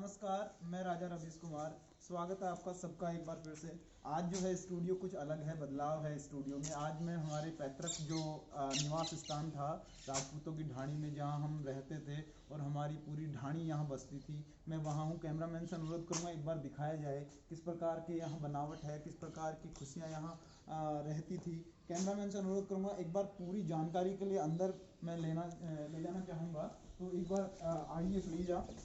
नमस्कार, मैं राजा रवीश कुमार। स्वागत है आपका सबका एक बार फिर से। आज जो है स्टूडियो कुछ अलग है, बदलाव है स्टूडियो में। आज मैं हमारे पैतृक जो निवास स्थान था राजपूतों की ढाणी में, जहां हम रहते थे और हमारी पूरी ढाणी यहां बसती थी, मैं वहां हूं। कैमरामैन से अनुरोध करूंगा एक बार दिखाया जाए किस प्रकार के यहाँ बनावट है, किस प्रकार की खुशियाँ यहाँ रहती थी। कैमरामैन से अनुरोध करूंगा एक बार पूरी जानकारी के लिए अंदर मैं ले जाना चाहूँगा। तो एक बार आइए प्लीज आप।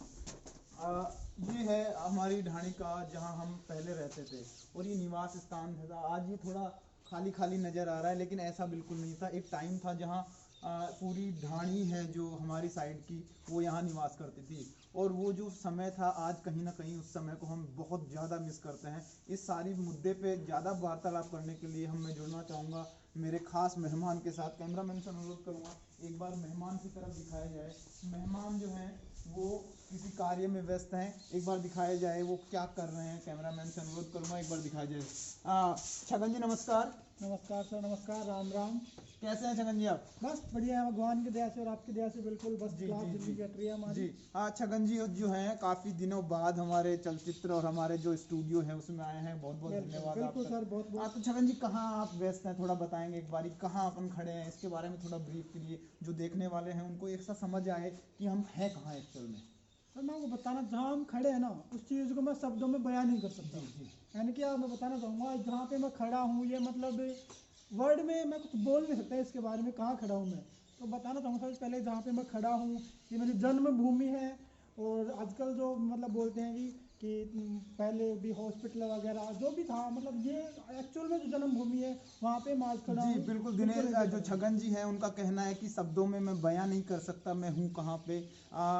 ये है हमारी ढाणी का जहाँ हम पहले रहते थे और ये निवास स्थान था। आज ये थोड़ा खाली खाली नज़र आ रहा है, लेकिन ऐसा बिल्कुल नहीं था। एक टाइम था जहाँ पूरी ढाणी है जो हमारी साइड की, वो यहाँ निवास करती थी। और वो जो समय था, आज कहीं ना कहीं उस समय को हम बहुत ज़्यादा मिस करते हैं। इस सारी मुद्दे पे ज़्यादा वार्तालाप करने के लिए मैं जुड़ना चाहूँगा मेरे खास मेहमान के साथ। कैमरामैन से अनुरोध करूँगा एक बार मेहमान की तरफ दिखाया जाए। मेहमान जो हैं वो किसी कार्य में व्यस्त हैं, एक बार दिखाया जाए वो क्या कर रहे हैं। कैमरामैन से अनुरोध करूँगा एक बार दिखाया जाए। छगन जी नमस्कार। नमस्कार सर, नमस्कार, राम राम। कैसे हैं छगन जी आप? बस बढ़िया है, भगवान की दया से और आपकी दया से बिल्कुल बस जी क्लास जी जिंदगी जी कट रही है हमारी। जी हाँ, छगन जी जो हैं काफ़ी दिनों बाद हमारे चलचित्र और हमारे जो स्टूडियो है उसमें आए हैं। बहुत बहुत धन्यवाद बिल्कुल आपका। सर, बहुत बहुत। तो छगन जी कहाँ आप व्यस्त हैं, थोड़ा बताएंगे एक बारी, कहाँ अपन खड़े हैं, इसके बारे में थोड़ा ब्रीफ करिए, जो देखने वाले हैं उनको एक सा समझ आए कि हम हैं कहाँ एक्चुअल में। सर मैं आपको बताना, जहाँ हम खड़े हैं ना, उस चीज़ को मैं शब्दों में बयान नहीं कर सकता। जी जी यानी कि मैं बताना चाहूँगा जहाँ पे मैं खड़ा हूँ, ये मतलब वर्ड में मैं कुछ बोल नहीं सकता इसके बारे में, कहाँ खड़ा हूँ मैं। तो बताना चाहूँगा सबसे पहले जहाँ पे मैं खड़ा हूँ, ये मेरी जन्मभूमि है। और आजकल जो मतलब बोलते हैं कि पहले भी हॉस्पिटल वगैरह जो भी था, मतलब ये एक्चुअल में जो जन्मभूमि है वहाँ पे मैं आज खड़ा जी हूँ। बिल्कुल। दिनेश जो छगन जी हैं उनका कहना है कि शब्दों में मैं बयां नहीं कर सकता मैं हूँ कहाँ पे।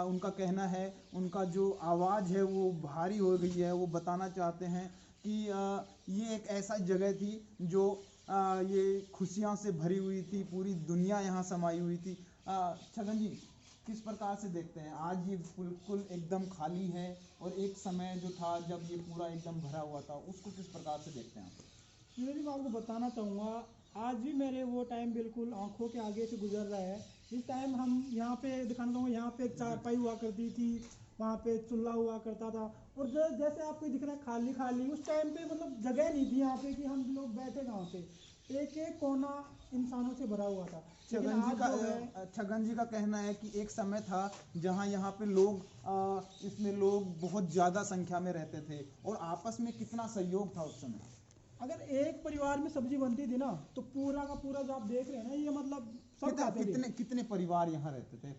उनका कहना है, उनका जो आवाज़ है वो भारी हो गई है। वो बताना चाहते हैं कि ये एक ऐसा जगह थी जो ये खुशियाँ से भरी हुई थी, पूरी दुनिया यहाँ समाई हुई थी। छगन जी किस प्रकार से देखते हैं आज ये बिल्कुल एकदम खाली है, और एक समय जो था जब ये पूरा एकदम भरा हुआ था, उसको किस प्रकार से देखते हैं आप? ये मैं आपको बताना चाहूँगा, आज भी मेरे वो टाइम बिल्कुल आंखों के आगे से गुजर रहा है। इस टाइम हम यहाँ पे दिखाना चाहूँगा, यहाँ पे एक चारपाई हुआ करती थी, वहाँ पे चूल्हा हुआ करता था। और जैसे आपको दिख रहा है खाली खाली, उस टाइम पे मतलब जगह नहीं थी यहाँ पे कि हम लोग बैठे कहाँ पे। एक एक कोना इंसानों से भरा हुआ था। लेकिन आज जो है, छगन जी का कहना है कि एक समय था जहां यहाँ पे लोग इसमें लोग बहुत ज़्यादा संख्या में रहते थे और आपस में कितना सहयोग था उस समय। अगर एक परिवार में सब्जी बनती थी ना, तो पूरा का पूरा जो आप देख रहे हैं ना, ये मतलब सब खाते थे। कितने कितने परिवार यहाँ रहते थे?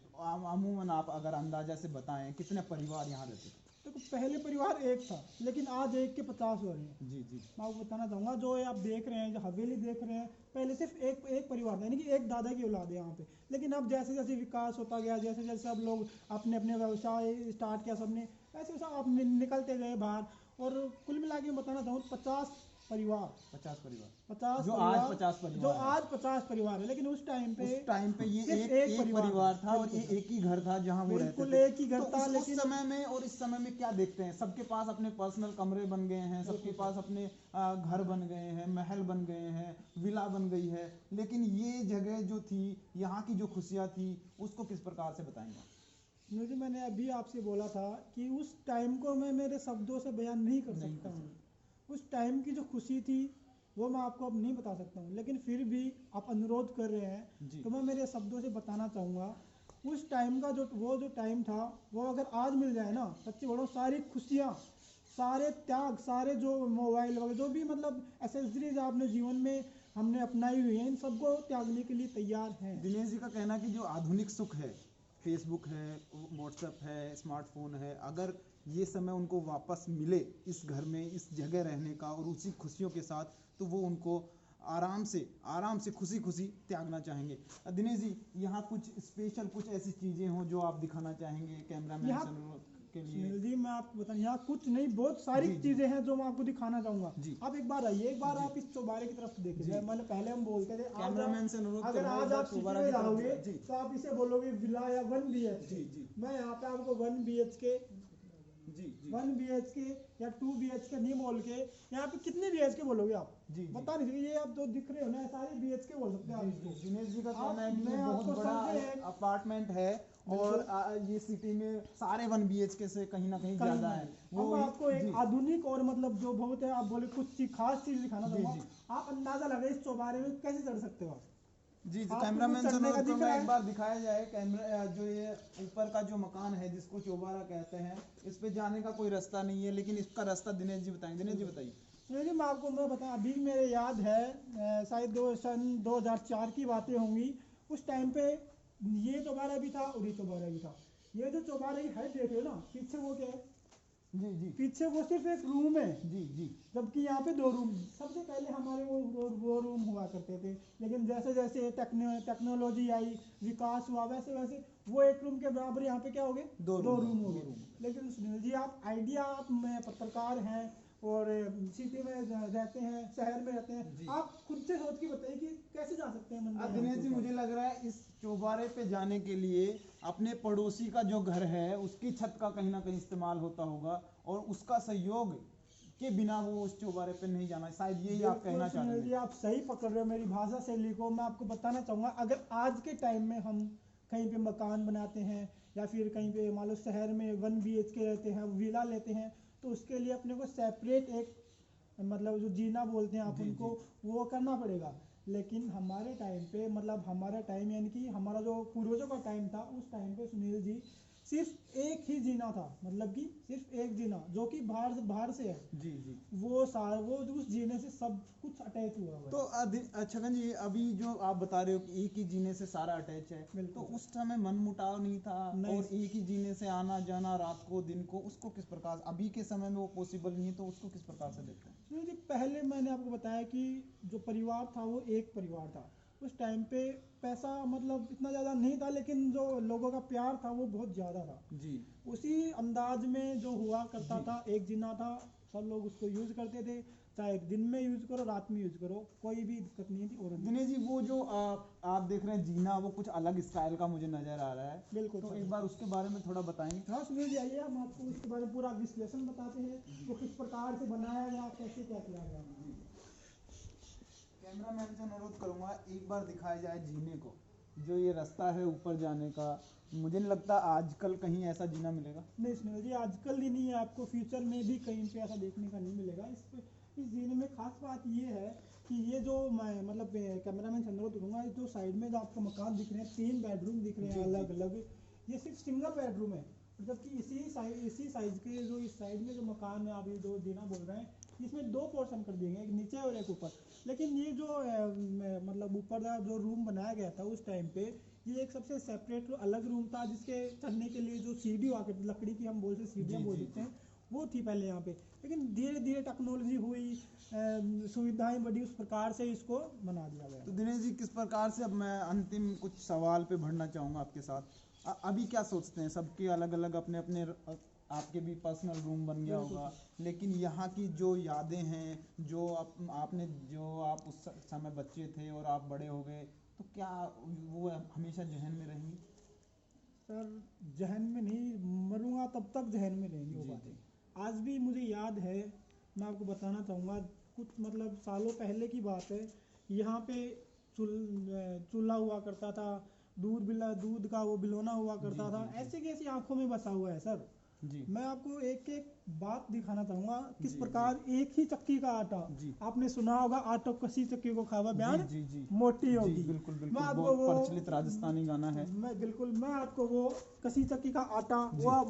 अमूमन आप अगर अंदाजा से बताएं कितने परिवार यहाँ रहते थे? देखो पहले परिवार एक था, लेकिन आज एक के 50 हो रहे हैं। जी जी मैं आपको बताना चाहूँगा, जो ये आप देख रहे हैं, जो हवेली देख रहे हैं, पहले सिर्फ एक परिवार था, यानी कि एक दादा की औलाद है यहाँ पे। लेकिन अब जैसे जैसे विकास होता गया, जैसे जैसे अब लोग अपने अपने व्यवसाय स्टार्ट किया सबने, वैसे वैसे आप निकलते गए बाहर। और कुल मिला के बताना चाहूँ 50 परिवार, 50 परिवार 50 जो परिवार, आज 50 परिवार जो है। आज 50 परिवार है। लेकिन उस टाइम पे ये सिर्फ एक परिवार था और ये एक ही घर था जहाँ वो रहते बिल्कुल थे। एक ही घर तो था। उस लेकिन समय में और इस समय में क्या देखते हैं? सबके पास अपने पर्सनल कमरे बन गए हैं, सबके पास अपने घर बन गए हैं, महल बन गए हैं, विला बन गई है। लेकिन ये जगह जो थी, यहाँ की जो खुशियाँ थी, उसको किस प्रकार से बताएंगे? मुझे, मैंने अभी आपसे बोला था कि उस टाइम को मैं मेरे शब्दों से बयान नहीं कर सकता हूँ। उस टाइम की जो खुशी थी वो मैं आपको अब नहीं बता सकता हूँ, लेकिन फिर भी आप अनुरोध कर रहे हैं तो मैं मेरे शब्दों से बताना चाहूँगा। उस टाइम का जो टाइम था, वो अगर आज मिल जाए ना, सच्ची बोलो, सारी खुशियाँ, सारे त्याग, सारे जो मोबाइल वगैरह जो भी मतलब एसेसरीज आपने जीवन में हमने अपनाई हुई हैं, इन सबको त्यागने के लिए तैयार हैं। दिनेश जी का कहना है कि जो आधुनिक सुख है, फेसबुक है, व्हाट्सएप है, स्मार्टफोन है, अगर ये समय उनको वापस मिले इस घर में, इस जगह रहने का और उसी खुशियों के साथ, तो वो उनको आराम से खुशी खुशी त्यागना चाहेंगे। दिनेश जी यहाँ कुछ स्पेशल कुछ ऐसी चीज़ें हों जो आप दिखाना चाहेंगे कैमरामैन के लिए? सुनील जी मैं आपको बताऊं, यहाँ कुछ नहीं, बहुत सारी चीजें हैं जो मैं आपको दिखाना चाहूंगा। आप एक बार आइए, एक बार आप इस चौबारे की तरफ देखिए। मतलब पहले हम बोलते थे, कैमरामैन से अनुरोध अगर आज आप सिटी में जाओगे तो आप इसे बोलोगे विला या 1 BHK। मैं यहाँ पे आपको 1 BHK, 1 BHK या 2 BHK नहीं बोल के, यहाँ पे कितने BHK बोलोगे आप? बता नहीं सकते। ये आप जो दिख रहे हो ना, सारे BHK बोल सकते हैं आप इसको। दिनेश जी का कहना है कि बहुत बड़ा अपार्टमेंट है और ये सिटी में सारे 1 BHK से कहीं ना कहीं ज्यादा है। वो आपको एक आधुनिक और मतलब जो बहुत है, आप बोले कुछ खास चीज दिखाना चाहूंगा, आप अंदाजा लगाए इस चौबारे में कैसे चढ़ सकते हो आप। जी कैमरामैन से अनुरोध करूंगा एक बार दिखाया जाए कैमरा, जो ये ऊपर का जो मकान है जिसको चौबारा कहते हैं, इस पे जाने का कोई रास्ता नहीं है, लेकिन इसका रास्ता दिनेश जी बताएंगे। दिनेश जी बताइए। जी मैं बताऊं, अभी मेरे याद है शायद सन 2004 की बातें होंगी। उस टाइम पे ये चौबारा भी था और ये चौबारा भी था। ये जो चौबारे की हाइट देख रहे हो ना, पीछे वो क्या है, जी पीछे वो सिर्फ एक रूम है। जी जबकि यहाँ पे 2 रूम। सबसे पहले हमारे वो रूम हुआ करते थे, लेकिन जैसे जैसे टेक्नोलॉजी आई, विकास हुआ, वैसे वैसे वो 1 रूम के बराबर यहाँ पे क्या हो गए, 2 रूम हो गए। लेकिन सुनील जी, आप आइडिया, आप पत्रकार हैं और सिटी में रहते हैं, शहर में रहते हैं, आप खुद से सोच के बताइए कि कैसे जा सकते हैं। दिनेश जी, मुझे लग रहा है इस चौबारे पे जाने के लिए अपने पड़ोसी का जो घर है उसकी छत का कहीं ना कहीं इस्तेमाल होता होगा, और उसका सहयोग के बिना वो उस चौबारे पे नहीं जाना, शायद यही आप कहना चाहते हैं। आप सही पकड़ रहे हो मेरी भाषा शैली को। मैं आपको बताना चाहूँगा, अगर आज के टाइम में हम कहीं पे मकान बनाते हैं या फिर कहीं पे मान लो शहर में 1 BHK रहते हैं, विला लेते हैं, तो उसके लिए अपने को सेपरेट एक मतलब जो जीना बोलते हैं आप उनको, वो करना पड़ेगा। लेकिन हमारे टाइम पे, मतलब हमारा टाइम यानी कि हमारा जो पूर्वजों का टाइम था, उस टाइम पे सुनील जी सिर्फ एक ही जीना था, मतलब कि सिर्फ एक जीना, जो कि बाहर से है। जी वो उस जीने से सब कुछ अटैच हुआ हुआ है। तो छगन जी, अभी जो आप बता रहे हो कि एक ही जीने से सारा अटैच है, तो उस समय मन मुटाव नहीं था? और एक ही जीने से आना जाना रात को दिन को, उसको किस प्रकार, अभी के समय में वो पॉसिबल नहीं है, तो उसको किस प्रकार से देखते हैं? जी, पहले मैंने आपको बताया कि जो परिवार था वो एक परिवार था। उस टाइम पे पैसा मतलब इतना ज़्यादा नहीं था, लेकिन जो लोगों का प्यार था वो बहुत ज़्यादा था। जी उसी अंदाज में जो हुआ करता था, एक जीना था, सब लोग उसको यूज करते थे, चाहे दिन में यूज करो रात में यूज करो, कोई भी दिक्कत नहीं थी। और दिनेश जी, वो जो आप देख रहे हैं जीना, वो कुछ अलग स्टाइल का मुझे नजर आ रहा है। बिल्कुल, तो एक बार उसके बारे में थोड़ा बताएंगे? हाँ सुनील जी, आइए हम आपको इसके बारे में पूरा विश्लेषण बताते हैं, वो किस प्रकार से बनाया गया, कैसे क्या किया गया। कैमरामैन से अनुरोध करूंगा एक बार दिखाया जाए जीने को, जो ये रास्ता है ऊपर जाने का। मुझे नहीं लगता आजकल कहीं ऐसा जीना मिलेगा। नहीं सुनील जी, आजकल ही नहीं है, आपको फ्यूचर में भी कहीं पे ऐसा देखने का नहीं मिलेगा। इस जीने में खास बात ये है कि ये जो मैं मतलब कैमरामैन से अनुरोध करूंगा, जो साइड में जो आपको मकान दिख रहे हैं, 3 बेडरूम दिख रहे हैं अलग अलग, ये सिर्फ सिंगल बेडरूम है। जबकि इसी साइज के जो इस साइड में जो मकान है, आप ये जो जीना बोल रहे हैं, इसमें 2 पोर्शन कर दिए गए, एक नीचे और एक ऊपर। लेकिन ये जो मतलब ऊपर का जो रूम बनाया गया था उस टाइम पे, ये एक सबसे सेपरेट अलग रूम था, जिसके चढ़ने के लिए जो सीढ़ी हुआ करती, लकड़ी की हम बोलते सीढ़ियाँ बोल देते हैं, वो थी पहले यहाँ पे। लेकिन धीरे धीरे टेक्नोलॉजी हुई, सुविधाएं बढ़ी, उस प्रकार से इसको बना दिया गया। तो दिनेश जी, किस प्रकार से, अब मैं अंतिम कुछ सवाल पे बढ़ना चाहूँगा आपके साथ। अभी क्या सोचते हैं, सबके अलग अलग अपने अपने, आपके भी पर्सनल रूम बन गया होगा, लेकिन यहाँ की जो यादें हैं, जो आपने जो आप उस समय बच्चे थे और आप बड़े हो गए, तो क्या वो हमेशा जहन में रहेंगी? सर, जहन में नहीं, मरूंगा तब तक जहन में रहेंगी वो बातें। आज भी मुझे याद है, मैं आपको बताना चाहूँगा, कुछ मतलब सालों पहले की बात है। यहाँ पे चूल्हा हुआ करता था, दूध का वो बिलोना हुआ करता था। ऐसे कैसी आंखों में बसा हुआ है सर। मैं आपको एक एक बात दिखाना चाहूंगा, किस प्रकार एक ही चक्की का आटा, आपने सुना होगा, आटो कसी चक्की को खावा बयान मोटी होगी। बिल्कुल बिल्कुल, बहुत प्रचलित राजस्थानी गाना है। मैं आपको वो कसी चक्की का आटा,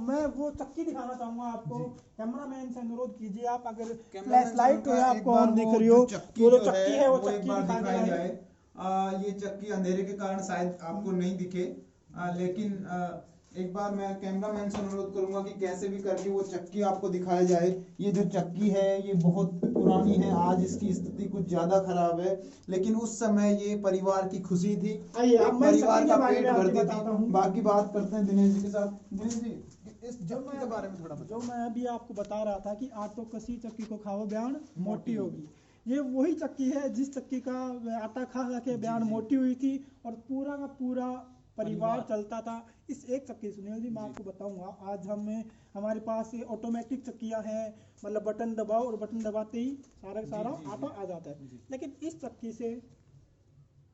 मैं वो चक्की दिखाना चाहूंगा आपको। कैमरामैन से अनुरोध कीजिए, आप अगर फ्लैश लाइट आपको ऑन दिख रही हो, वो चक्की है, वो चक्की दिखाई जाए। ये चक्की अंधेरे के कारण शायद आपको नहीं दिखे, लेकिन एक बार मैं कैमरामैन से अनुरोध करूंगा कि कैसे भी करके वो चक्की आपको दिखाया जाए। ये जो चक्की है ये बहुत पुरानी है, आज इसकी स्थिति कुछ ज्यादा खराब है, लेकिन उस समय ये परिवार की खुशी थी, परिवार का पेट भरती थी। बाकी बात करते हैं दिनेश जी के साथ। दिनेश जी, इस चक्की के बारे में थोड़ा बताओ। जो मैं अभी आपको बता रहा था कि आटो कसी चक्की को खाओ बयान मोटी होगी, ये वही चक्की है जिस चक्की का आटा खा के बयान मोटी हुई थी, और पूरा का पूरा परिवार चलता था इस एक चक्की। सुनील जी, मैं आपको बताऊंगा, आज हमारे पास ऑटोमेटिक चक्कियां हैं, मतलब बटन दबाओ और बटन दबाते ही सारा आटा आ जाता है। लेकिन इस चक्की से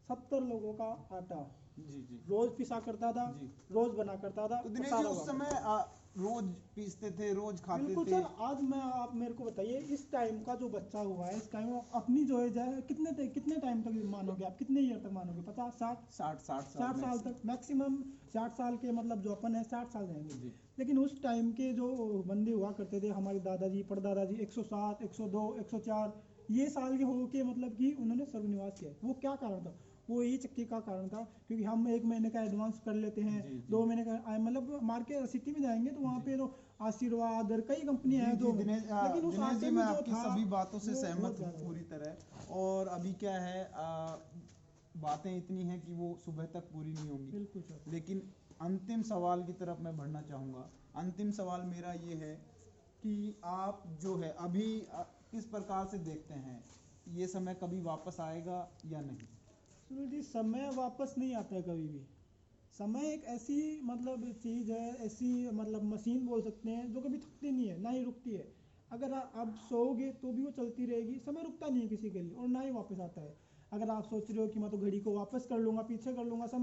70 लोगों का आटा जी जी रोज पिसा करता था, जी। रोज बना करता था तो और दिनेश जी सारा उस हुआ समय करता था। रोज पीसते थे, रोज खाते बिल्कुल थे। सर, आज मैं आप मेरे को बताइए, इस टाइम का जो बच्चा हुआ है, इस टाइम अपनी जो एज है, कितने टाइम तक मानोगे आप, कितने ईयर तक मानोगे, 50 60 60 साल 60 साल मैक्सिमम। तक मैक्सिमम। 60 साल के मतलब जो अपन है 60 साल रहेंगे। जी लेकिन उस टाइम के जो बंदे हुआ करते थे, हमारे दादाजी परदादाजी, 107 102 104 ये साल के हो के मतलब कि उन्होंने स्वर्गनिवास किया। वो क्या कारण था? वो यही चक्की का कारण था, क्योंकि हम 1 महीने का एडवांस कर लेते हैं, जी जी 2 महीने का मतलब मार्केट सिटी में जाएंगे तो वहाँ जी पे तो आशीर्वाद और कई कंपनियां जी हैं जी जो, दिनेश लेकिन उस दिनेश आटे जी में मैं जो आपकी था सभी बातों से वो सहमत बहुत हूँ ज्यादा पूरी था। तरह। और अभी क्या है बातें इतनी हैं कि वो सुबह तक पूरी नहीं होंगी। बिल्कुल सर। लेकिन अंतिम सवाल की तरफ मैं बढ़ना चाहूँगा। अंतिम सवाल मेरा ये है कि आप जो है अभी किस प्रकार से देखते हैं, ये समय कभी वापस आएगा या नहीं? सुनील जी, समय वापस नहीं आता है कभी भी। समय एक ऐसी मतलब चीज़ है, ऐसी मतलब मशीन बोल सकते हैं, जो कभी थकती नहीं है ना ही रुकती है। अगर आप सोओगे तो भी वो चलती रहेगी, समय रुकता नहीं है किसी के लिए और ना ही वापस आता है। अगर आप सोच रहे हो कि मैं तो घड़ी को वापस कर लूँगा, पीछे कर लूँगा, समय